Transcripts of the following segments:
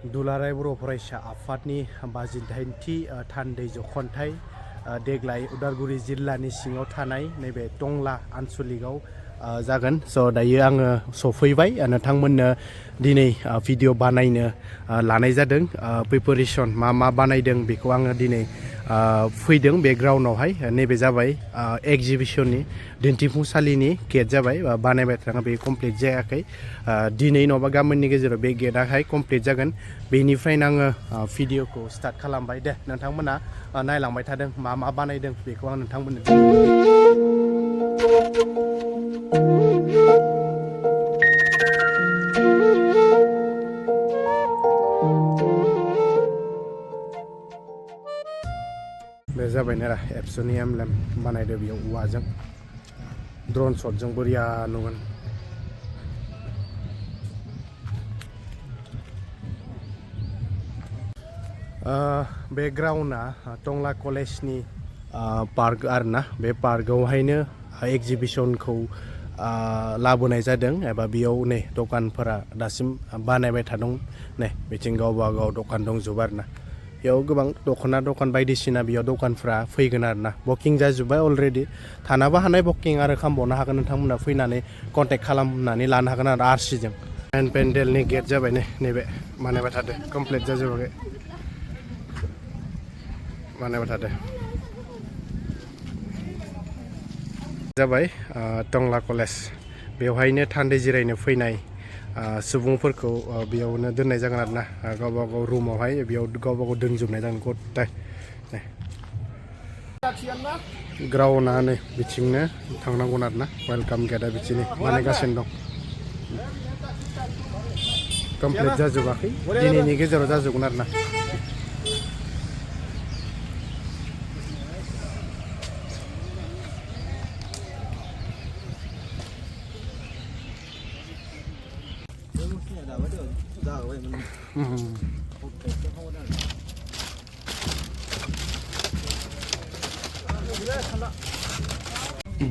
दुलाराय बर' फरायसा आफादनि 28थि थान्दै जखनथाइ देग्लाय उदालगुरि जिल्लानि सिङाव थानाय नैबे टंला आनसलिकआव जागोन। स' दायो आङो सफैबाय नोंथांमोननो दिनै भिडिअ बानायनो लानाय जादों। प्रिपारेसन मा बानायदों बेखौ आङो दिनै फैदों बे ग्राउन्डआवहाय। नैबे जाबाय एक्जिबिसननि दिन्थिफुंसालिनि गेट जाबाय, बानायबाय थाङा बे कमप्लिट जायाखै। दिनै नङाबा गाबोननि गेजेराव बे गेटआहाय कमप्लिट जागोन। बेनिफ्रायनो आङो भिडिअखौ स्टार्ट खालामबाय। दे नोंथांमोना नायलांबाय थादों मा बानायदों बेखौ आं नोंथांमोननो बे जाबाय नारा एबसुनि एमब्लेम बानायदो बेयाव औवाजों ड्रन शटजों बरिया नुगोन। बे ग्राउन्डआ टंला कलेजनि पार्क आरोना। बे पार्कआवहायनो एक्जिबिसनखौ लाबोनाय जादों एबा बेयाव नै दखानफोरा दासिम बानायबाय थादों। नै बिथिं गावबा गाव दखान दंजोबो आरोना। बेयाव गोबां दखान बायदिसिना बेयाव दखानफ्रा फैगोन आरोना। बुकिं जाजोब्बाय अलरेडि। थानोबो हानाय बुकिं आरो खालामबावनो हागोन। नोंथांमोना फैनानै कन्टेक्ट खालामनानै लानो हागोन आरो आरसिजों। मेन पेन्डेलनि गेट जाबाय नैबे बानायबाय थादों, कमप्लिट जाजोबाखै, बानायबाय थादों। जाबाय टंला कलेज। बेवहायनो थान्दै जिरायनो फैनाय सुबुंफोरखौ बेयावनो दोननाय जागोन आरोना। गावबा गाव रुमावहाय बेयाव गावबा गाव दोनजोबनाय जागोन गथाय। ग्राउन्डआ नै बिथिंनो थांनांगोन आरोना। वेलकाम गेटआ बिथिंनो बानायगासिनो दं, कमप्लिट जाजोबाखै। दिनैनि गेजेराव जाजोबगोन आरोना।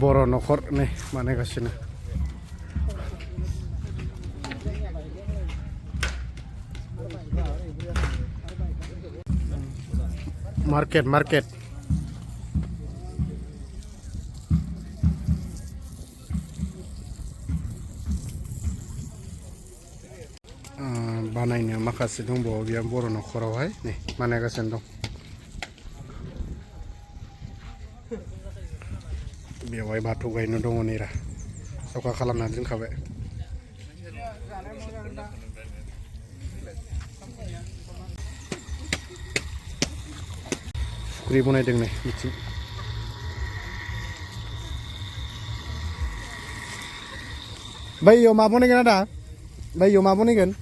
बर' न'खर नै बानायगासिनो। मार्केट बानायनो माखासे दंबावो बेयाव बर' न'खरावहाय नै बानायगासिनो दं। बेवहाय बाथौ गायनो दङ नैरा जखा खालामनानै दोनखाबाय। फुख्रि बनायदों नै बिथिं। बैयाव मा बनायगोन आदा? बैयाव मा बनायगोन?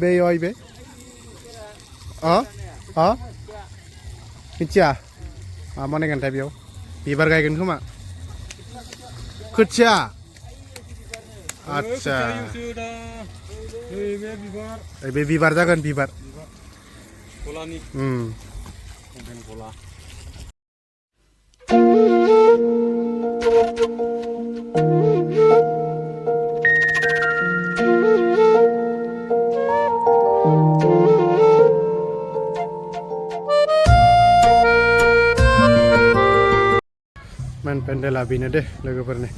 बैयाव बे मिथिया मा बानायगोनथाय। बेयाव बिबार गायगोन खोमा। खोथिया आच्छा, बे बिबार जागोन, बिबार गलानि गला। मेन पेन्डेला बेनो दे लोगोफोरनि।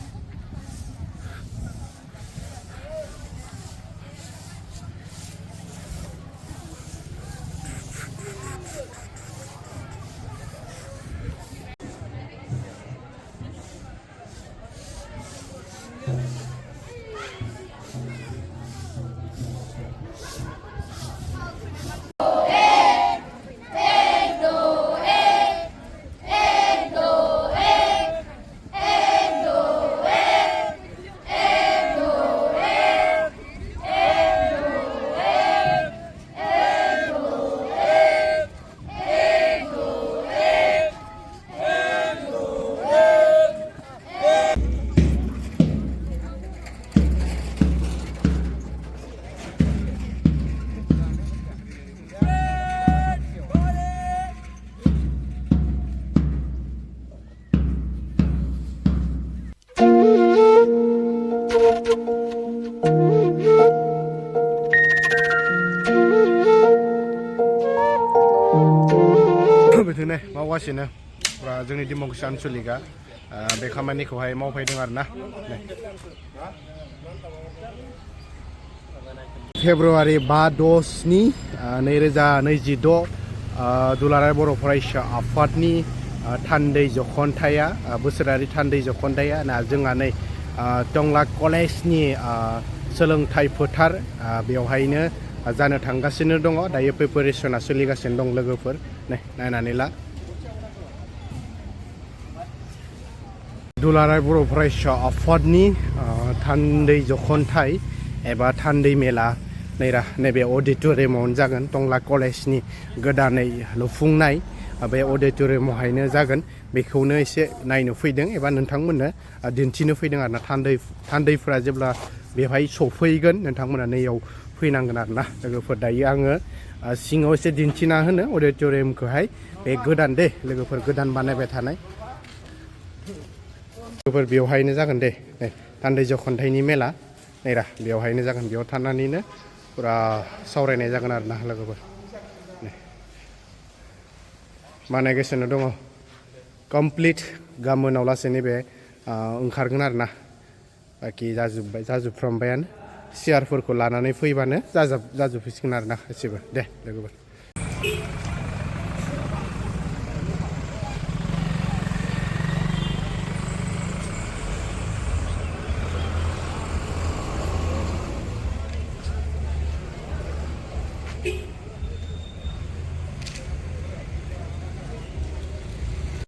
मावगासिनो जोंनि डेम'क्रेसि आनसलिकआ बे खामानिखौहाय मावफैदों आरोना फेब्रुवारि 5/10/2026 दुलाराय बर' फरायसा आफादनि थान्दै जख'न्थाया बोसोरारि थान्दै जख'न्थाया जोंहा नै टंला कलेजनि सोलोंथाइ फोथार बेवहायनो जानो थांगासिनो दङ दायो प्रिपेरेसना सोलिगासिनो दं लोगोफोर नायनानै ला दुलाराय बर' फरायसा आफादनि थान्दै जख'न्थाइ एबा थान्दै मेला नैबे अडिट'रियामावनो जागोन टंला कलेजनि गोदानै लुफुंनाय बे अडिट'रियामावहायनो जागोन बेखौनो एसे नायनो फैदों एबा नोंथांमोननो दिन्थिनो फैदों आरोना थान्दैफोरा जेब्ला बेवहाय सफैगोन नोंथांमोना नैयाव फैनांगोन आरोना लोगोफोर दायो आङो सिङाव एसे दिन्थिना होनो अडिट'रियामखौहाय बे गोदान दे लोगोफोर गोदान बानायबाय थानाय लोगोफोर बेवहायनो जागोन दे थान्दै जख'न्थाइनि मेला नैरा बेवहायनो जागोन बेयाव थानानैनो फुरा सावरायनाय जागोन आरोना लोगोफोर बानायगासिनो दङ कमप्लिट गाबोनाव लासैनो बे ओंखारगोन आरोना बाखि जाजोबफ्रामबायानो सियारफोरखौ लानानै फैबानो जाजोबसिगोन आरोना गासिबो दे लोगोफोर